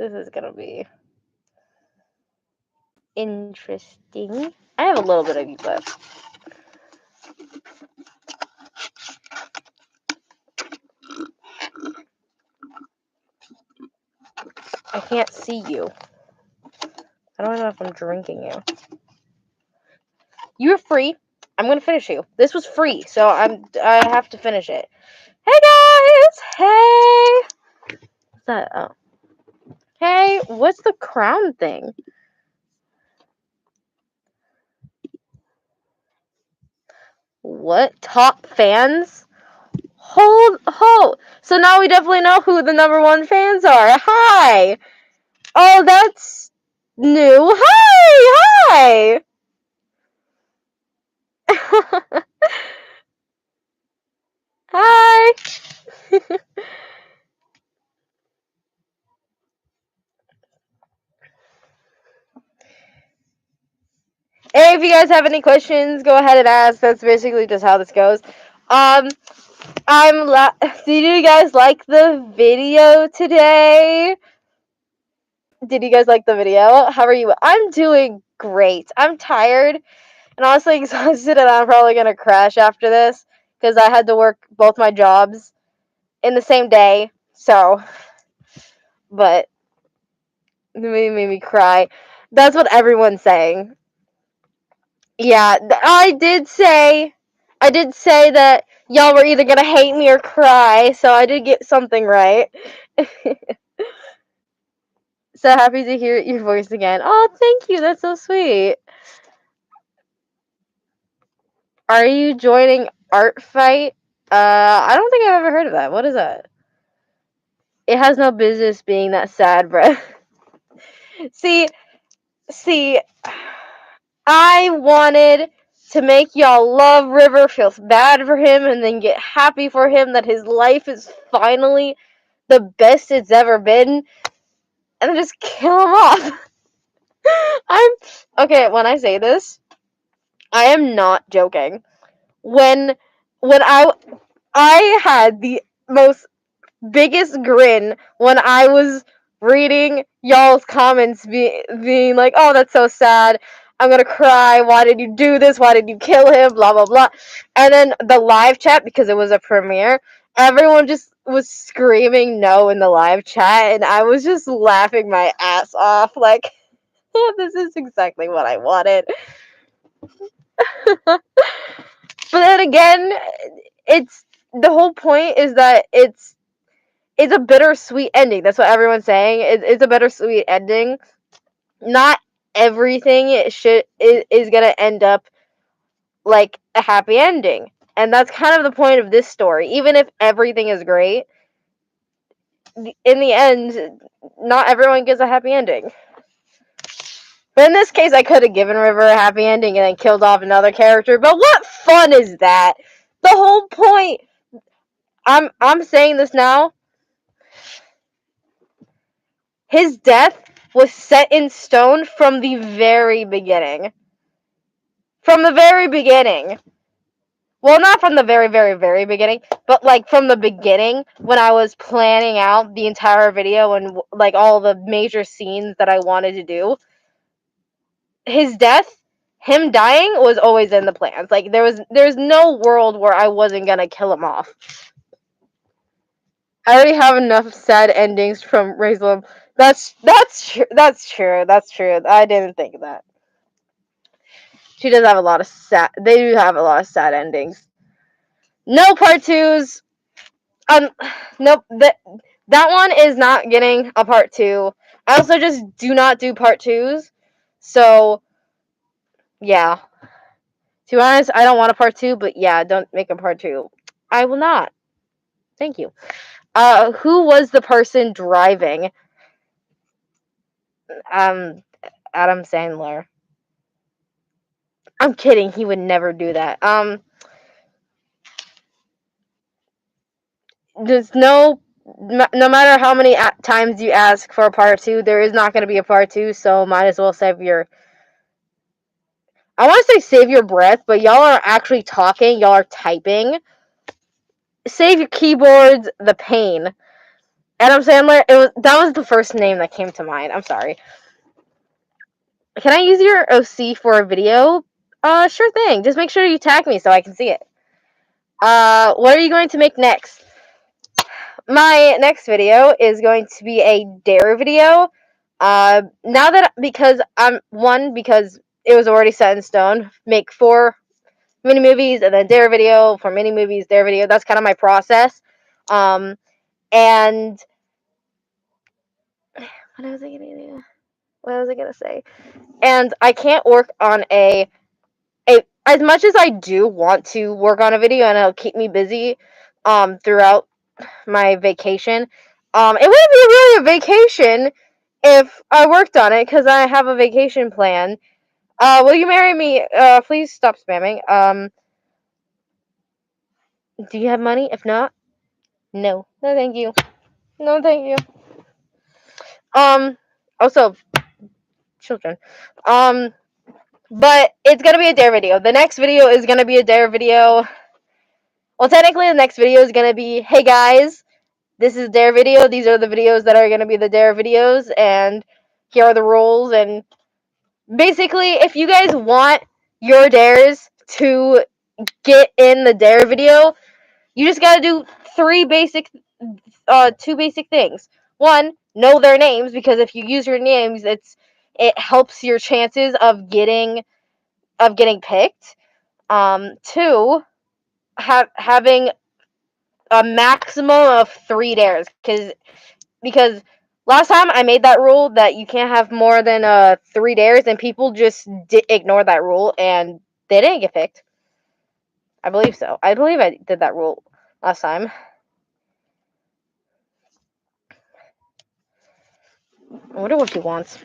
This is gonna be interesting. I have a little bit of ink left. I can't see you. I don't know if I'm drinking you. You're free. I'm gonna finish you. This was free, so I have to finish it. Hey guys! Hey! What's that? Oh. Hey, what's the crown thing? What? Top fans? Hold. So now we definitely know who the #1 fans are. Hi! Oh, that's new. Hi! Hi! Hey, if you guys have any questions, go ahead and ask. That's basically just how this goes. Did you guys like the video today? Did you guys like the video? How are you? I'm doing great. I'm tired and honestly exhausted, and I'm probably gonna crash after this because I had to work both my jobs in the same day. So, but it made me cry. That's what everyone's saying. Yeah, I did say that y'all were either gonna hate me or cry, so I did get something right. So happy to hear your voice again. Oh, thank you. That's so sweet. Are you joining Art Fight? I don't think I've ever heard of that. What is that? It has no business being that sad, bruh. See, I wanted to make y'all love River, feel bad for him, and then get happy for him that his life is finally the best it's ever been, and then just kill him off. Okay, when I say this, I am not joking. When I had the most biggest grin when I was reading y'all's comments being like, oh, that's so sad. I'm gonna cry. Why did you do this? Why did you kill him? Blah, blah, blah. And then the live chat, because it was a premiere, everyone just was screaming no in the live chat, and I was just laughing my ass off. Like, this is exactly what I wanted. But then again, it's the whole point is that it's a bittersweet ending. That's what everyone's saying. It's a bittersweet ending. Not everything is gonna end up like a happy ending, and that's kind of the point of this story. Even if everything is great, in the end, not everyone gets a happy ending. But in this case, I could have given River a happy ending and then killed off another character. But what fun is that? The whole point. I'm saying this now. His death was set in stone from the very beginning. From the very beginning. Well, not from the very, very, very beginning, but like from the beginning when I was planning out the entire video and like all the major scenes that I wanted to do. His death, him dying, was always in the plans. Like there's no world where I wasn't gonna kill him off. I already have enough sad endings from Raisel. That's true. That's true. I didn't think of that. She does have a lot of sad. They do have a lot of sad endings. No part 2s. Nope. That one is not getting a part 2. I also just do not do part 2s. So, yeah. To be honest, I don't want a part 2, but yeah, don't make a part 2. I will not. Thank you. Who was the person driving? Adam Sandler. I'm kidding. He would never do that. There's no matter how many times you ask for a part 2, there is not going to be a part 2, so might as well save your... I want to say save your breath, but y'all are actually talking. Y'all are typing. Save your keyboards the pain. Adam Sandler. That was the first name that came to mind. I'm sorry. Can I use your OC for a video? Sure thing. Just make sure you tag me so I can see it. What are you going to make next? My next video is going to be a dare video. Now that because because it was already set in stone, make 4 mini movies and then dare video for mini movies, dare video. That's kind of my process. And what was I gonna do? What was I gonna say? And I can't work on a as much as I do want to work on a video and it'll keep me busy throughout my vacation. It wouldn't be really a vacation if I worked on it because I have a vacation plan. Will you marry me? Please stop spamming. Do you have money? If not, no. No, thank you. No, thank you. Also, children. But it's gonna be a dare video. The next video is gonna be a dare video. Well, technically, the next video is gonna be, hey guys, this is dare video. These are the videos that are gonna be the dare videos, and here are the rules. And basically, if you guys want your dares to get in the dare video, you just gotta do 2 basic things. 1, know their names, because if you use your names, it helps your chances of getting picked. 2, having a maximum of 3 dares, because last time I made that rule that you can't have more than 3 dares, and people just ignore that rule and they didn't get picked. I believe so. I believe I did that rule last time. I wonder what she wants.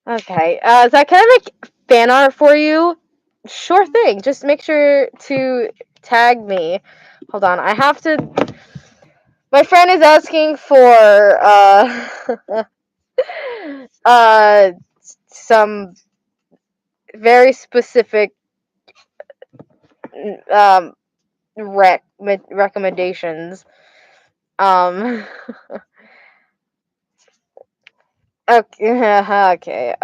Okay. So can I make fan art for you? Sure thing. Just make sure to tag me. Hold on. I have to. My friend is asking for some very specific um recommendations. Um. Okay. Okay.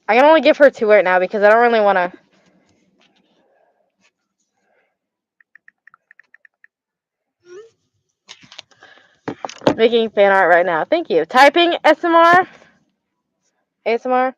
I can only give her 2 right now because I don't really want to. Making fan art right now. Thank you. Typing SMR. ASMR.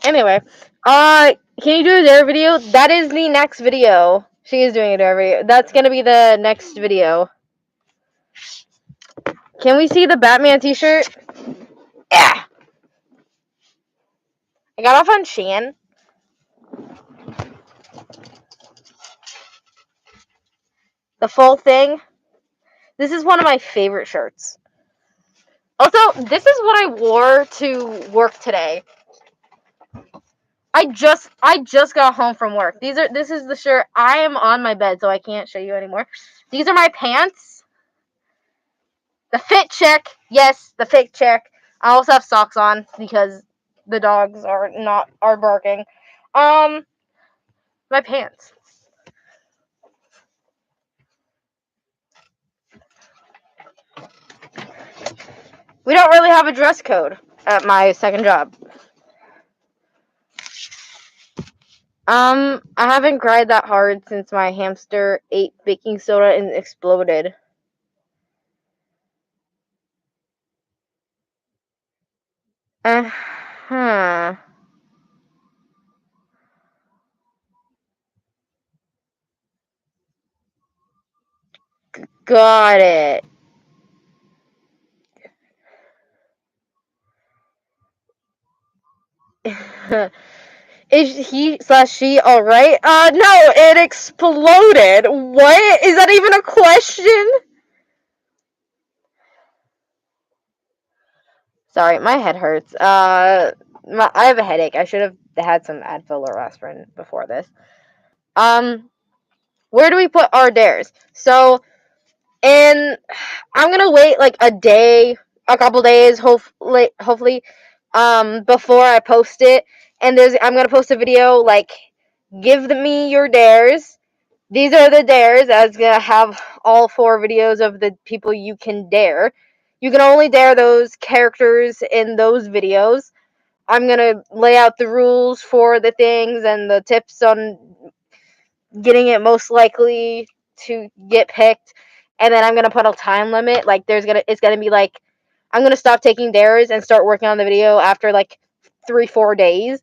Anyway, can you do a dare video? That is the next video. She is doing a dare video. That's gonna be the next video. Can we see the Batman t-shirt? Yeah. I got off on Shein. The full thing. This is one of my favorite shirts. Also, this is what I wore to work today. I just got home from work. This is the shirt. I am on my bed, so I can't show you anymore. These are my pants. The fit check. Yes, the fit check. I also have socks on because the dogs are barking. My pants. We don't really have a dress code at my second job. I haven't cried that hard since my hamster ate baking soda and exploded. Uh-huh. Got it. Is he/she alright? No, it exploded. What? Is that even a question? Sorry, my head hurts. I have a headache. I should have had some Advil or aspirin before this. Where do we put our dares? So, and I'm gonna wait like a couple days, hopefully, before I post it. And I'm gonna post a video like, give me your dares. These are the dares. I was gonna have all 4 videos of the people you can dare. You can only dare those characters in those videos. I'm gonna lay out the rules for the things and the tips on getting it most likely to get picked, and then I'm gonna put a time limit. Like it's gonna be like I'm gonna stop taking dares and start working on the video after like 3-4 days.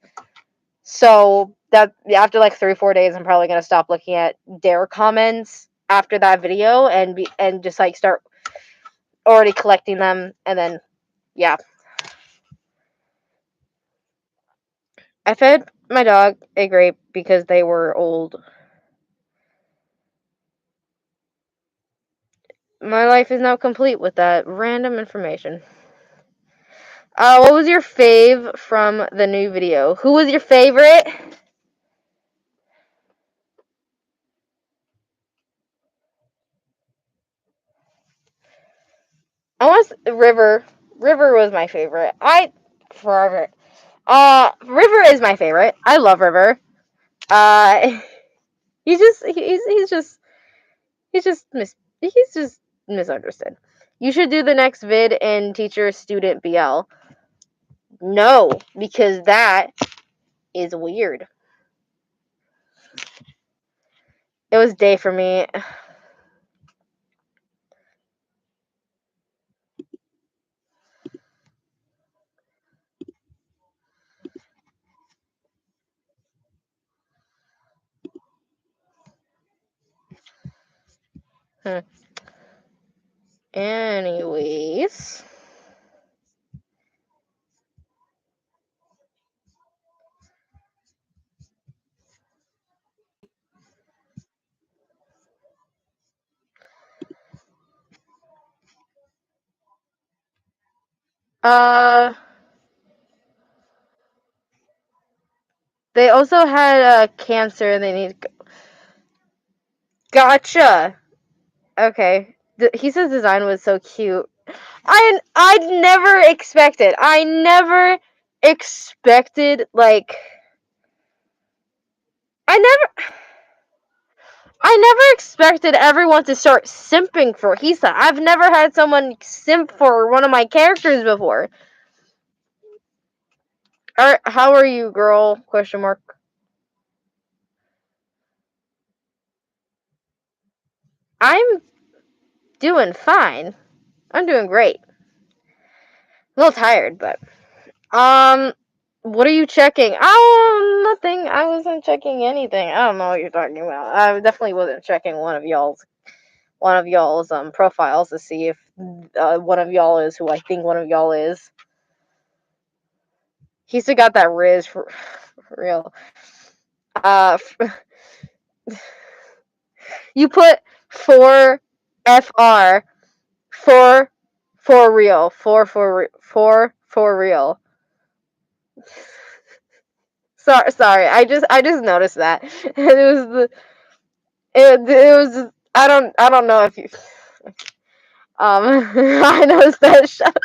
So that after like 3-4 days, I'm probably gonna stop looking at dare comments after that video and just like start already collecting them, and then yeah. I fed my dog a grape because they were old. My life is now complete with that random information. What was your fave from the new video? Who was your favorite? I was River. River was my favorite. Forever. River is my favorite. I love River. Uh, he's just misunderstood. You should do the next vid in teacher student BL. No, because that is weird. It was day for me. Anyways. They also had cancer and they need. Gotcha! Okay. He says design was so cute. I never expected. Like. I never. I never expected everyone to start simping for Hisa. I've never had someone simp for one of my characters before. How are you, girl? Question mark. I'm doing fine. I'm doing great. A little tired, but what are you checking? Oh, nothing. I wasn't checking anything. I don't know what you're talking about. I definitely wasn't checking one of y'all's profiles to see if one of y'all is who I think one of y'all is. He still got that Riz for real. You put 4 FR for real. 4 for real. Sorry. I just noticed that. It was I don't know if you I noticed that shot.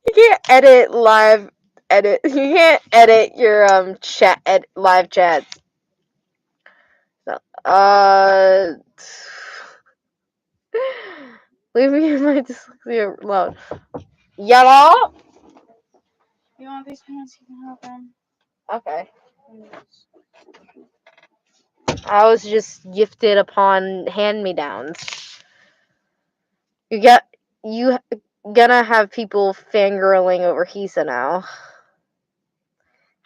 You can't edit. You can't edit your live chats. So, Leave me in my dyslexia alone. Yellow? You want these pants? You can have them. Okay. I was just gifted upon hand-me-downs. You gonna have people fangirling over Hisa now.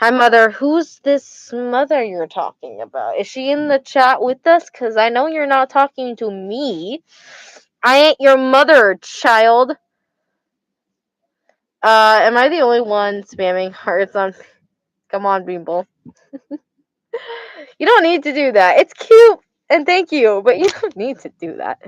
Hi, Mother. Who's this mother you're talking about? Is she in the chat with us? Because I know you're not talking to me. I ain't your mother, child. Am I the only one spamming hearts on... Come on, Beanble. You don't need to do that. It's cute, and thank you, but you don't need to do that.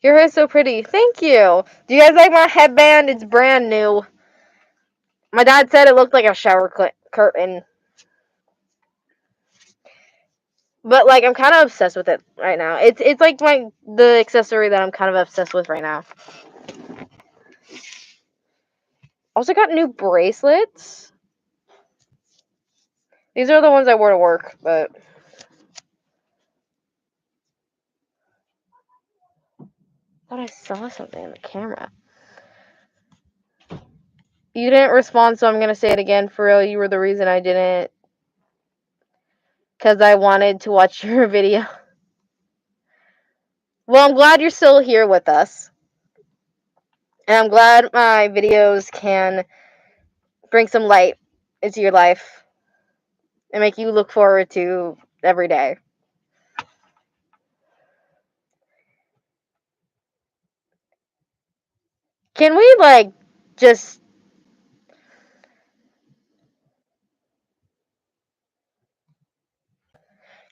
Your hair's so pretty. Thank you. Do you guys like my headband? It's brand new. My dad said it looked like a shower curtain. But like I'm kind of obsessed with it right now. It's like the accessory that I'm kind of obsessed with right now. Also got new bracelets. These are the ones I wore to work, but I thought I saw something in the camera. You didn't respond, so I'm gonna say it again. For real, you were the reason I didn't. Because I wanted to watch your video. Well, I'm glad you're still here with us. And I'm glad my videos can bring some light into your life and make you look forward to every day. Can we, like, just...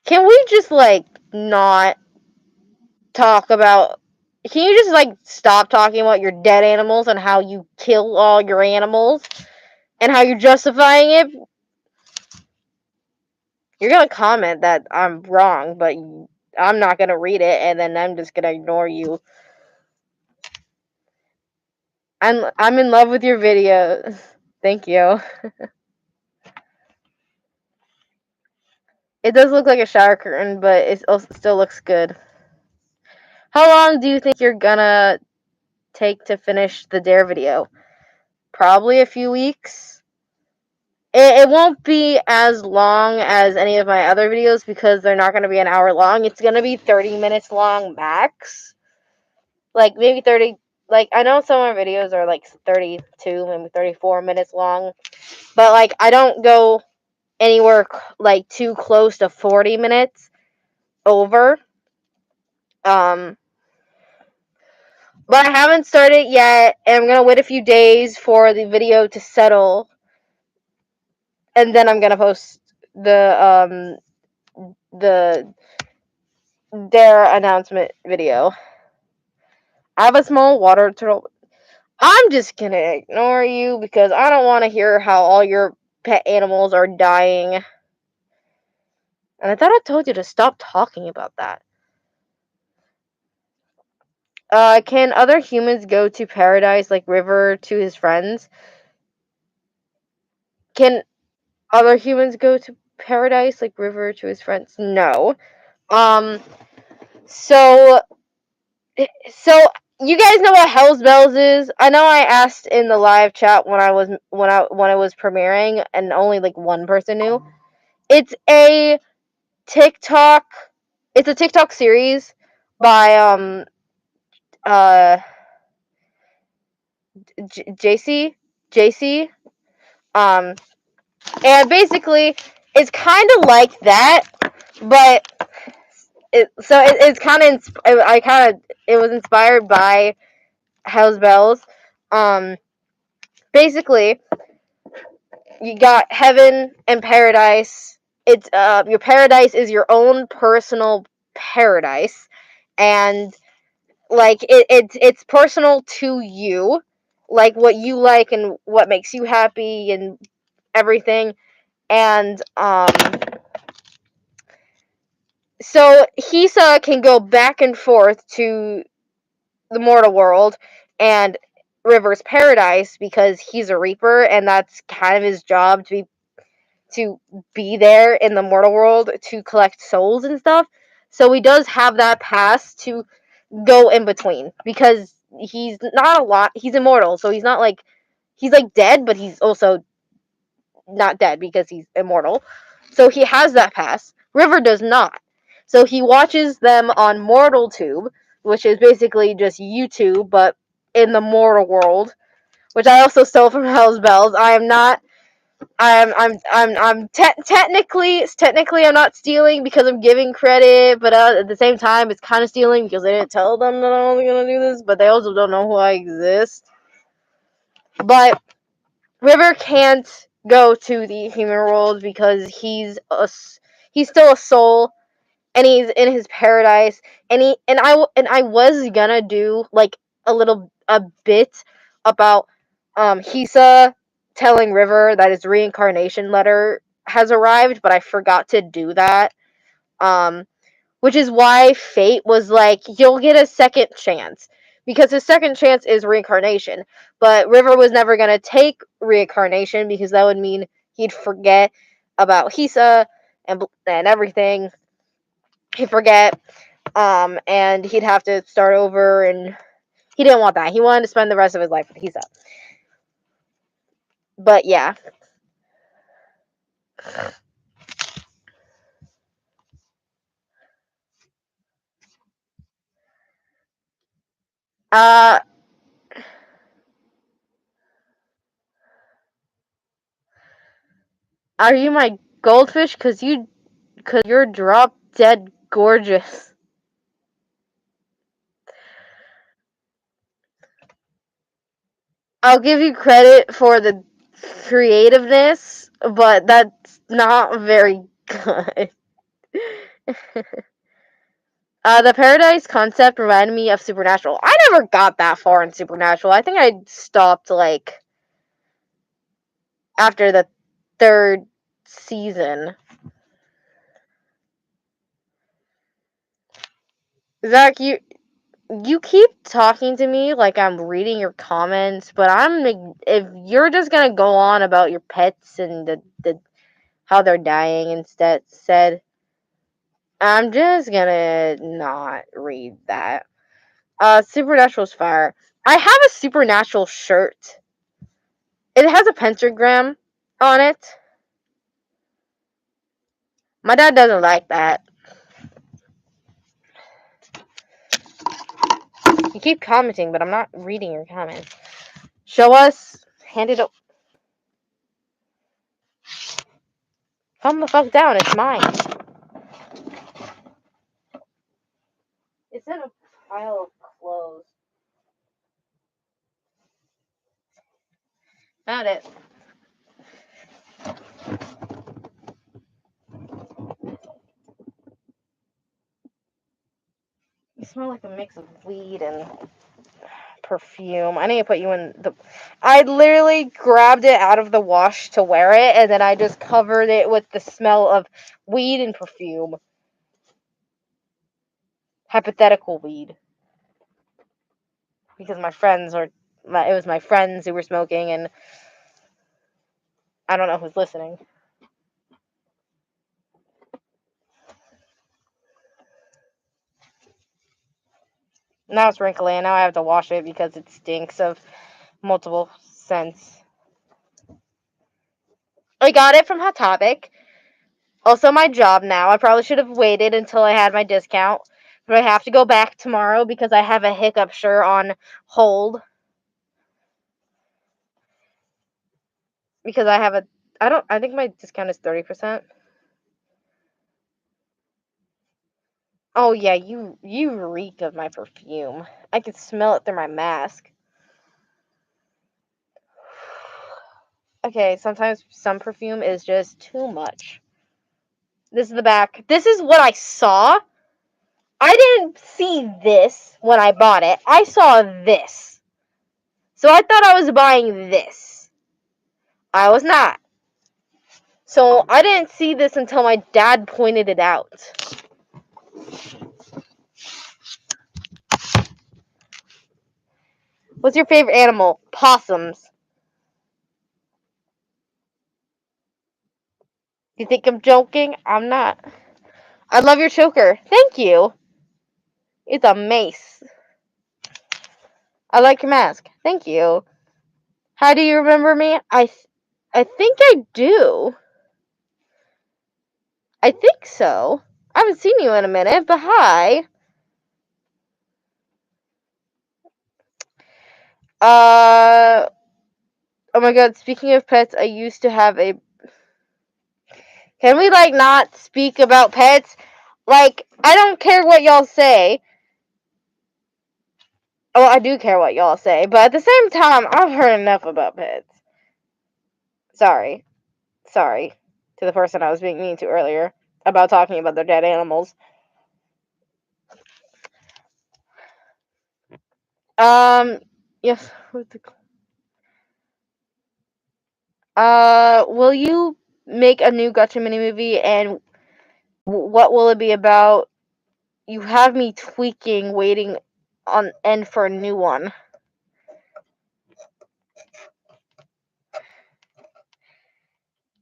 Can we just, like, not talk about... Can you just, like, stop talking about your dead animals and how you kill all your animals? And how you're justifying it? You're gonna comment that I'm wrong, but I'm not gonna read it, and then I'm just gonna ignore you. I'm in love with your video. Thank you. It does look like a shower curtain, but it still looks good. How long do you think you're gonna take to finish the Dare video? Probably a few weeks. It won't be as long as any of my other videos because they're not going to be an hour long. It's going to be 30 minutes long max. Like, maybe 30... Like, I know some of my videos are, like, 32, maybe 34 minutes long. But, like, I don't go anywhere, like, too close to 40 minutes over. But I haven't started yet, and I'm going to wait a few days for the video to settle. And then I'm going to post the Dare announcement video. I have a small water turtle. I'm just gonna ignore you because I don't want to hear how all your pet animals are dying. And I thought I told you to stop talking about that. Can other humans go to paradise like River to his friends? Can other humans go to paradise like River to his friends? No. So you guys know what Hell's Bells is? I know I asked in the live chat when I was premiering, and only like one person knew. It's a TikTok. It's a TikTok series by JC. And basically it's kind of like that, but it's kind of it was inspired by Hell's Bells. Basically, you got heaven and paradise. It's your paradise is your own personal paradise, and like it's personal to you, like what you like and what makes you happy and everything. And So Hisa can go back and forth to the mortal world and River's paradise because he's a reaper and that's kind of his job to be there in the mortal world to collect souls and stuff. So he does have that pass to go in between because he's not a lot. He's immortal, so he's not like he's like dead, but he's also not dead because he's immortal. So he has that pass. River does not. So he watches them on Mortal Tube, which is basically just YouTube, but in the mortal world, which I also stole from Hell's Bells. I am not. Technically I'm not stealing because I'm giving credit, but at the same time it's kind of stealing because they didn't tell them that I was gonna do this, but they also don't know who I exist. But River can't go to the human world because he's still a soul and he's in his paradise and I was gonna do like a bit about Hisa telling River that his reincarnation letter has arrived, but I forgot to do that. Which is why Fate was like, you'll get a second chance. Because his second chance is reincarnation. But River was never going to take reincarnation because that would mean he'd forget about Hisa and everything. He'd forget, and he'd have to start over, and he didn't want that. He wanted to spend the rest of his life with Hisa. But yeah. Uh, are you my goldfish? Cause you're drop dead gorgeous. I'll give you credit for the creativeness, but that's not very good. The paradise concept reminded me of Supernatural. I never got that far in Supernatural. I think I stopped like after the third season. Zach, you keep talking to me like I'm reading your comments, but if you're just gonna go on about your pets and the how they're dying instead said, I'm just gonna not read that. Supernatural's fire. I have a Supernatural shirt. It has a pentagram on it. My dad doesn't like that. You keep commenting, but I'm not reading your comments. Show us. Hand it up. Calm the fuck down. It's mine. It's in a pile of clothes. Found it. You smell like a mix of weed and perfume. I need to put you in the. I literally grabbed it out of the wash to wear it, and then I just covered it with the smell of weed and perfume. Hypothetical weed. Because it was my friends who were smoking, and I don't know who's listening. Now it's wrinkly, and now I have to wash it because it stinks of multiple scents. I got it from Hot Topic. Also, my job now. I probably should have waited until I had my discount, but I have to go back tomorrow because I have a hiccup shirt on hold. Because I think my discount is 30%. Oh yeah, you reek of my perfume. I can smell it through my mask. Okay, sometimes some perfume is just too much. This is the back. This is what I saw. I didn't see this when I bought it. I saw this. So I thought I was buying this. I was not. So I didn't see this until my dad pointed it out. What's your favorite animal? Possums. You think I'm joking? I'm not. I love your choker. Thank you. It's a mace. I like your mask. Thank you. How do you remember me? I think I do. I think so. I haven't seen you in a minute, but hi. Oh my god, speaking of pets, I used to have a... Can we, like, not speak about pets? Like, I don't care what y'all say. Oh, I do care what y'all say, but at the same time, I've heard enough about pets. Sorry. Sorry to the person I was being mean to earlier about talking about their dead animals. Yes. Will you make a new Gotcha mini movie, and what will it be about? You have me tweaking, waiting on end for a new one.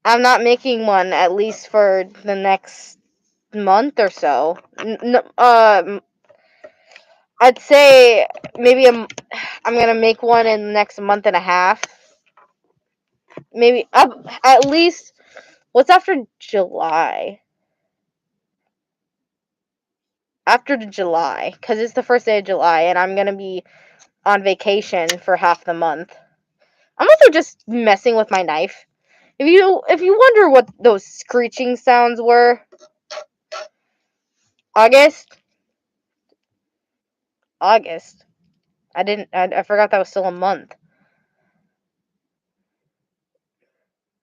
I'm not making one, at least for the next month or so. I'd say maybe I'm gonna make one in the next month and a half. Maybe at least. What's after July? After July, because it's the first day of July, and I'm gonna be on vacation for half the month. I'm also just messing with my knife. If you wonder what those screeching sounds were, August. I forgot that was still a month.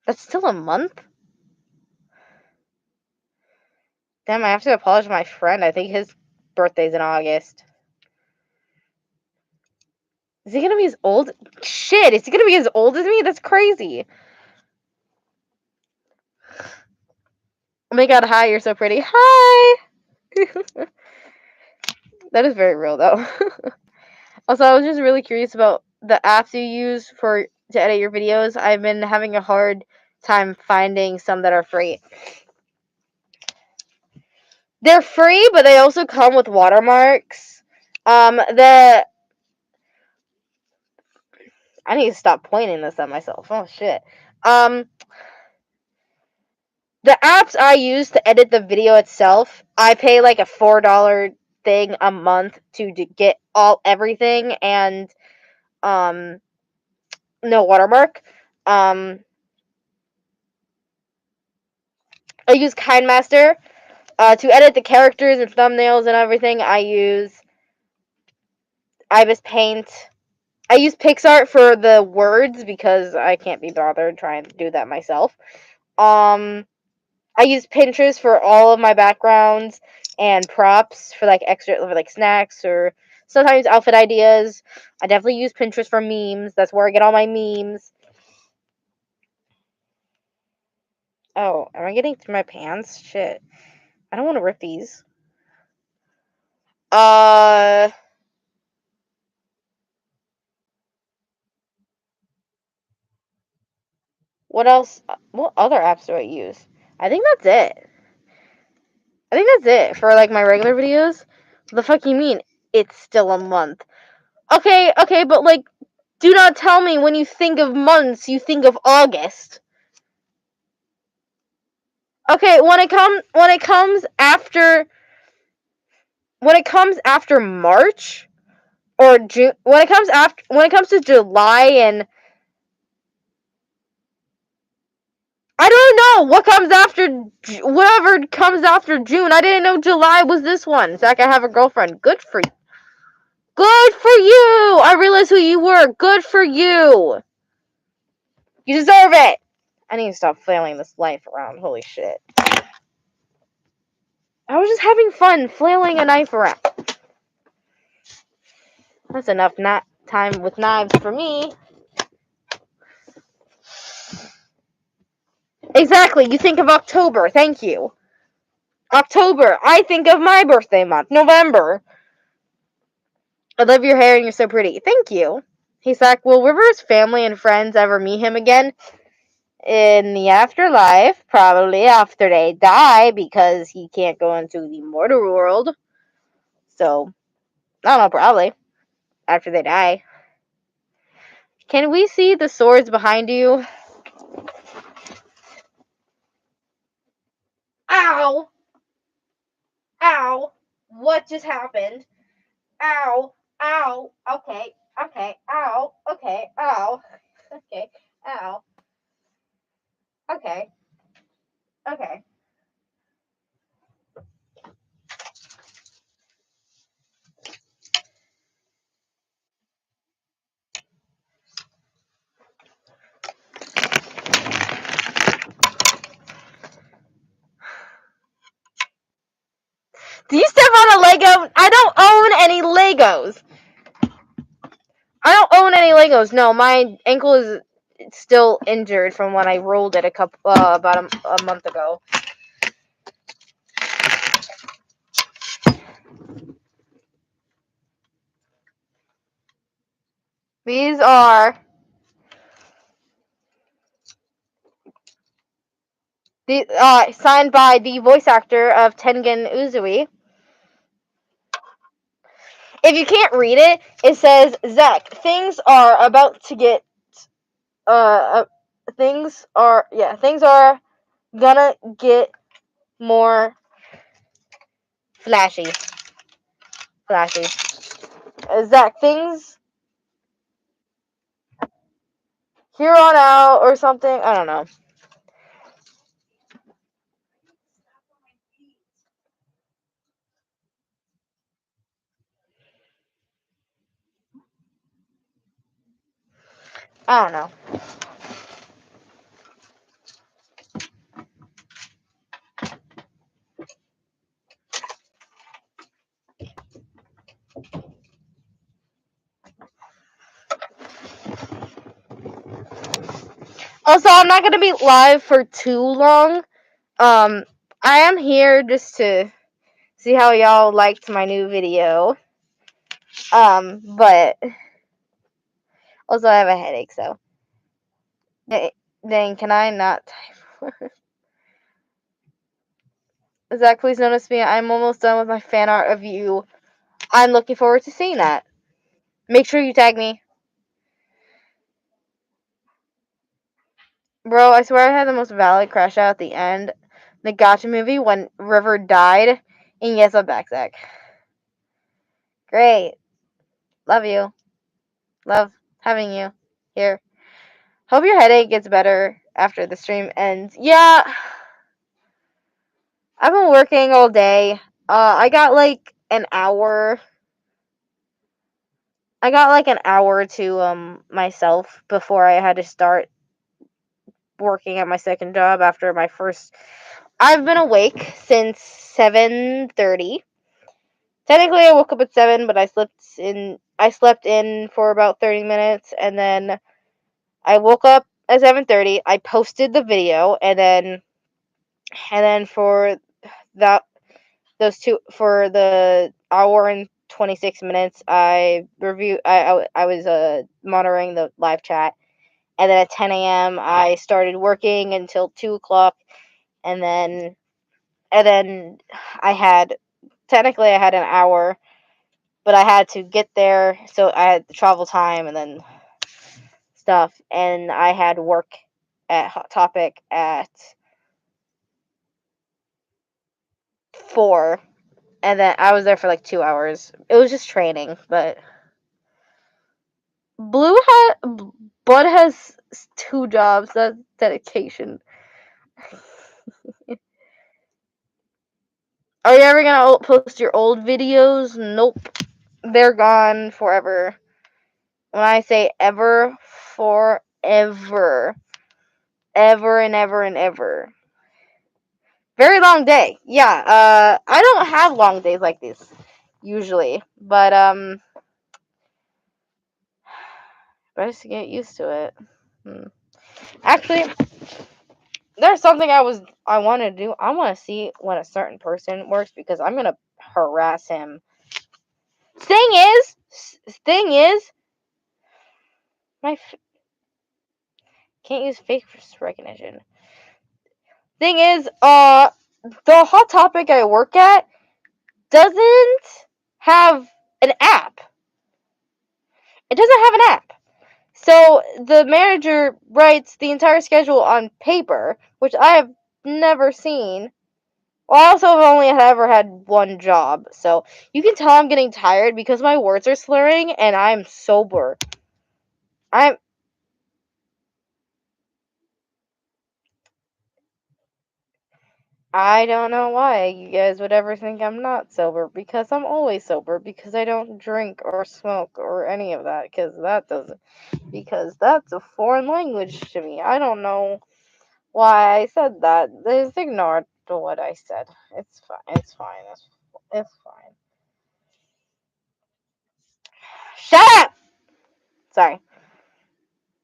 That's still a month? Damn, I have to apologize to my friend. I think his birthday's in August. Is he gonna be as old? Shit, is he gonna be as old as me? That's crazy. Oh my god, hi, you're so pretty. Hi! That is very real, though. Also, I was just really curious about the apps you use to edit your videos. I've been having a hard time finding some that are free. They're free, but they also come with watermarks. I need to stop pointing this at myself. Oh shit. The apps I use to edit the video itself, I pay like a $4 thing a month to get everything, and no watermark. I use KineMaster. To edit the characters and thumbnails and everything, I use Ibis Paint. I use PixArt for the words because I can't be bothered trying to do that myself. I use Pinterest for all of my backgrounds and props for like extra, for like snacks or sometimes outfit ideas. I definitely use Pinterest for memes. That's where I get all my memes. Oh, am I getting through my pants? Shit. I don't want to rip these. What else? What other apps do I use? I think that's it. I think that's it for like my regular videos. What the fuck you mean? It's still a month. Okay, but like, do not tell me when you think of months, you think of August. Okay, when it comes after March or June, when it comes to July and I don't know what comes after, whatever comes after June. I didn't know July was this one. Zach, I have a girlfriend. Good for you. Good for you! I realized who you were. Good for you. You deserve it. I need to stop flailing this knife around. Holy shit. I was just having fun flailing a knife around. That's enough time with knives for me. Exactly. You think of October. Thank you. October. I think of my birthday month. November. I love your hair and you're so pretty. Thank you. He's like, will River's family and friends ever meet him again? In the afterlife, probably after they die, because he can't go into the mortal world. So, I don't know, probably after they die. Can we see the swords behind you? Ow! Ow! What just happened? Ow! Ow! Okay, okay, ow! Okay, ow! Okay, ow! Okay, okay. Do you step on a Lego? I don't own any Legos. I don't own any Legos. No, my ankle is still injured from when I rolled it about a month ago. These are signed by the voice actor of Tengen Uzui. If you can't read it, it says, Zach, things are about to get things are gonna get more flashy. Zach, things here on out or something. I don't know. I don't know. Also, I'm not gonna be live for too long. I am here just to see how y'all liked my new video. But also I have a headache, so dang, can I not type? Zach, please notice me. I'm almost done with my fan art of you. I'm looking forward to seeing that. Make sure you tag me. Bro, I swear I had the most valid crash out at the end. The Gotcha movie when River died. And yes, I'm back, Zach. Great. Love you. Love having you here. Hope your headache gets better after the stream ends. Yeah. I've been working all day. I got like an hour. I got like an hour to myself before I had to start working at my second job after my first. I've been awake since 7:30. Technically, I woke up at 7, but I slept in for about 30 minutes, and then I woke up at 7:30. I posted the video, and then for that for the hour and 26 minutes, I was monitoring the live chat, and then at 10 a.m. I started working until 2 o'clock, and then I had an hour, but I had to get there, so I had the travel time and then stuff, and I had work at Hot Topic at 4, and then I was there for like 2 hours. It was just training, but Bud has 2 jobs. That's dedication. Are you ever gonna post your old videos? Nope. They're gone forever. When I say ever, forever. Ever and ever and ever. Very long day. Yeah, I don't have long days like this usually, but I just get used to it. Actually, there's something I want to do. I want to see when a certain person works because I'm gonna harass him. Thing is, my can't use face recognition. Thing is, the hot topic I work at doesn't have an app. It doesn't have an app. So the manager writes the entire schedule on paper, which I have never seen. Well, I also have only ever had one job, so you can tell I'm getting tired because my words are slurring and I'm sober. I'm I don't know why you guys would ever think I'm not sober because I'm always sober because I don't drink or smoke or any of that because that's a foreign language to me. I don't know why I said that. Just ignore what I said. It's fine. It's fine. It's fine. Shut up. Sorry.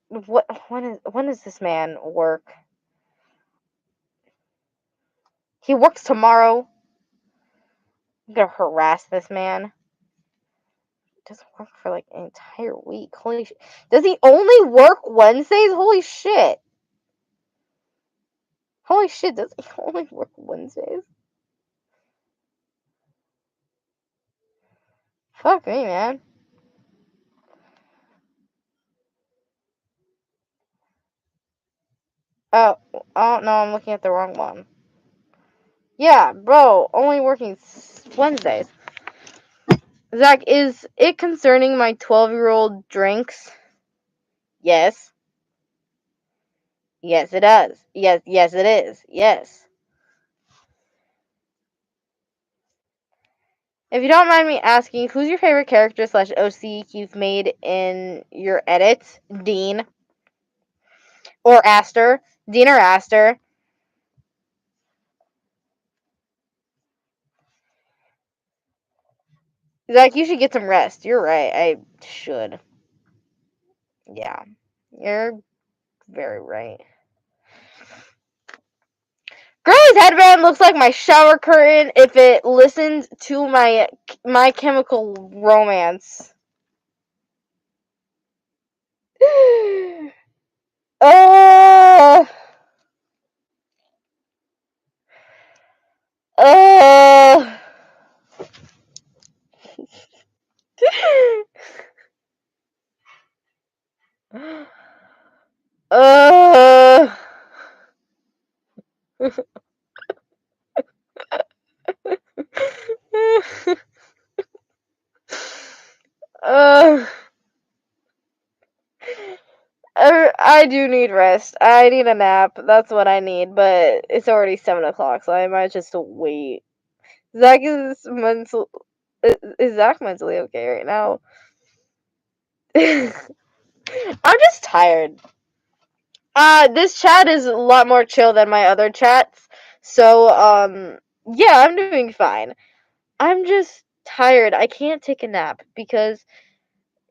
When does this man work? He works tomorrow. I'm gonna harass this man. Doesn't work for like an entire week. Holy shit. Does he only work Wednesdays? Holy shit. Holy shit, does he only work Wednesdays? Fuck me, man. Oh, oh no, I'm looking at the wrong one. Yeah, bro, only working Wednesdays. Zach, is it concerning my 12-year-old drinks? Yes. Yes, it does. Yes, it is. Yes. If you don't mind me asking, who's your favorite character slash OC you've made in your edits? Dean or Aster? Dean or Aster? Zach, you should get some rest. You're right. I should. Yeah. You're very right. Girlie's headband looks like my shower curtain if it listened to My Chemical Romance. uh, uh, uh, uh, I do need rest. I need a nap. That's what I need. But it's already 7 o'clock, so I might just wait. Zach is Zach mentally okay right now? I'm just tired. This chat is a lot more chill than my other chats. So, yeah, I'm doing fine. I'm just tired. I can't take a nap because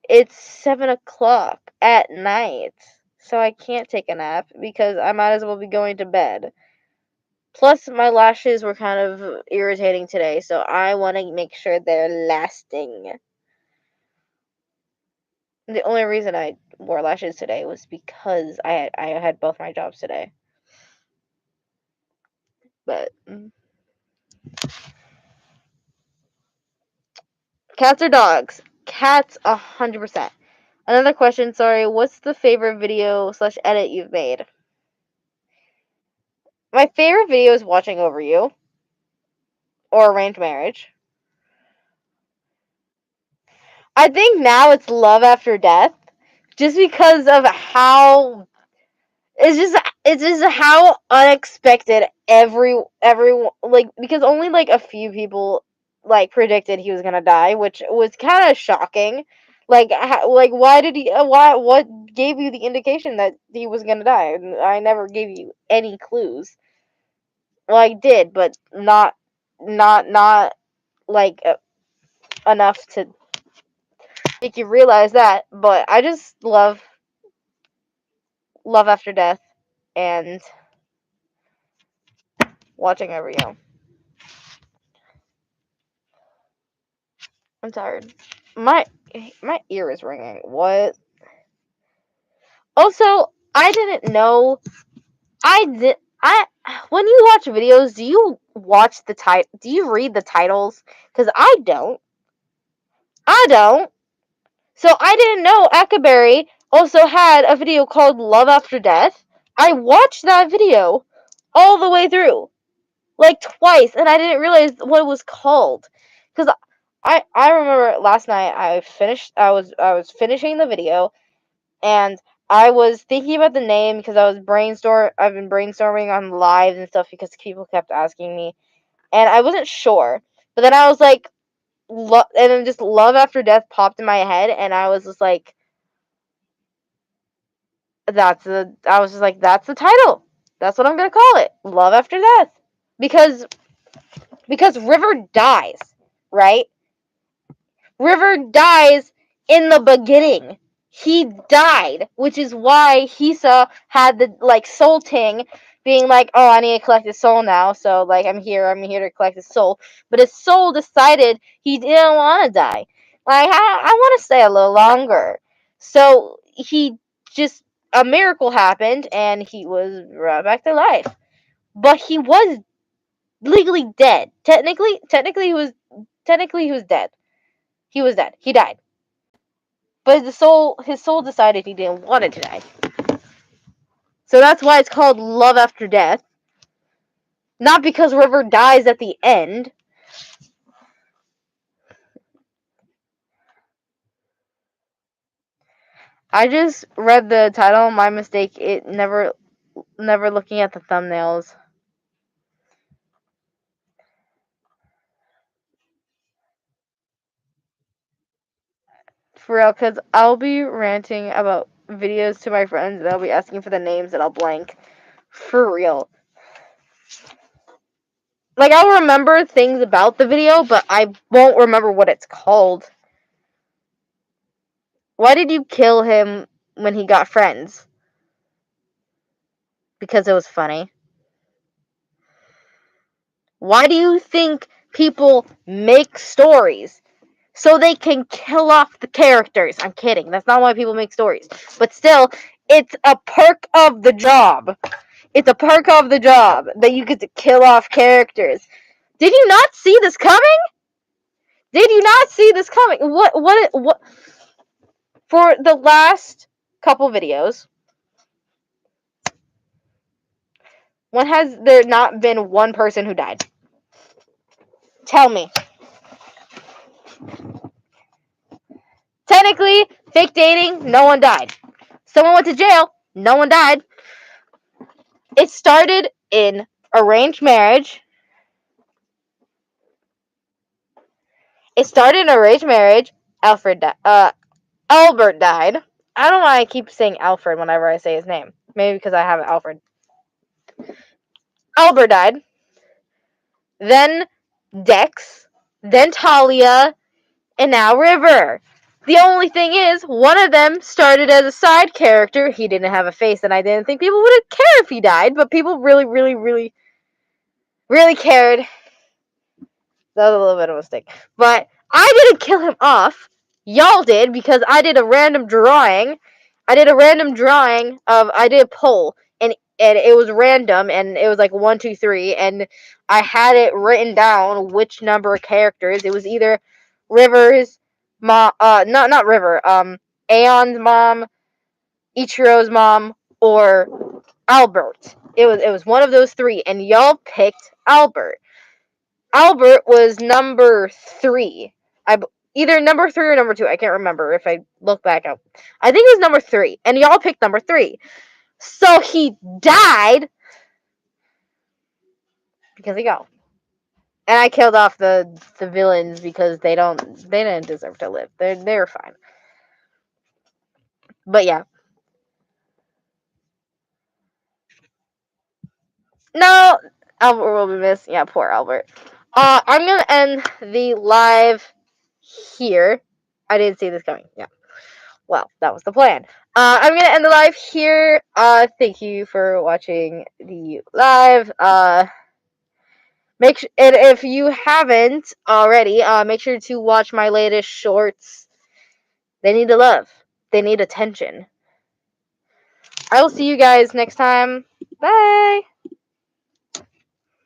it's 7 o'clock at night. So I can't take a nap because I might as well be going to bed. Plus, my lashes were kind of irritating today, so I want to make sure they're lasting. The only reason I wore lashes today was because I had both my jobs today. But cats or dogs? Cats, 100%. Another question. Sorry. What's the favorite video slash edit you've made? My favorite video is watching over you or arranged marriage. I think now it's love after death, just because of how it's just how unexpected everyone like because only like a few people like predicted he was gonna die, which was kind of shocking. Like why did he why what gave you the indication that he was gonna die? I never gave you any clues. Well, I did, but not like enough to make you realize that. But I just love after death, and watching a video. I'm tired. My ear is ringing. What? Also, I didn't know. When you watch videos, do you watch the do you read the titles? Because I don't. So I didn't know Akaberry also had a video called Love After Death. I watched that video all the way through, like twice, and I didn't realize what it was called. Because I remember last night I was finishing the video, and I was thinking about the name because I've been brainstorming on lives and stuff because people kept asking me, and I wasn't sure. But then I was like, and then just Love After Death popped in my head, and I was just like, that's the title. That's what I'm gonna call it. Love After Death. Because River dies, right? River dies in the beginning. He died, which is why Hisa had the soul ting being like, oh, I need to collect his soul now, so I'm here to collect his soul. But his soul decided he didn't want to die. I want to stay a little longer. So he just a miracle happened and he was brought back to life. But he was legally dead. Technically he was dead. He was dead. He died. But his soul decided he didn't want to die. So that's why it's called Love After Death. Not because River dies at the end. I just read the title, my mistake, it never looking at the thumbnails. For real, because I'll be ranting about videos to my friends and I'll be asking for the names and I'll blank. For real. I'll remember things about the video, but I won't remember what it's called. Why did you kill him when he got friends? Because it was funny. Why do you think people make stories? So they can kill off the characters. I'm kidding. That's not why people make stories. But still, it's a perk of the job. It's a perk of the job that you get to kill off characters. Did you not see this coming? Did you not see this coming? What? For the last couple videos, when has there not been one person who died? Tell me. Technically, fake dating, no one died. Someone went to jail, no one died. It started in arranged marriage. Albert died. I don't know why I keep saying Alfred whenever I say his name. Maybe because I have Alfred. Albert died. Then Dex. Then Talia. And now River. The only thing is, one of them started as a side character. He didn't have a face, and I didn't think people would care if he died, but people really, really, really, really cared. That was a little bit of a mistake. But I didn't kill him off. Y'all did, because I did a random drawing. I did a poll, and it was random, and it was 1, 2, 3, and I had it written down which number of characters. It was either River's mom, not River, Aeon's mom, Ichiro's mom, or Albert. It was one of those three, and y'all picked Albert. Albert was number 3. Either number 3 or number 2. I can't remember if I look back up. I think it was number 3, and y'all picked number 3. So he died because he got. And I killed off the villains because they didn't deserve to live. They're fine. But yeah. No, Albert will be missed. Yeah, poor Albert. I'm gonna end the live here. I didn't see this coming. Yeah. Well, that was the plan. I'm gonna end the live here. Thank you for watching the live. And if you haven't already, make sure to watch my latest shorts. They need the love. They need attention. I will see you guys next time. Bye.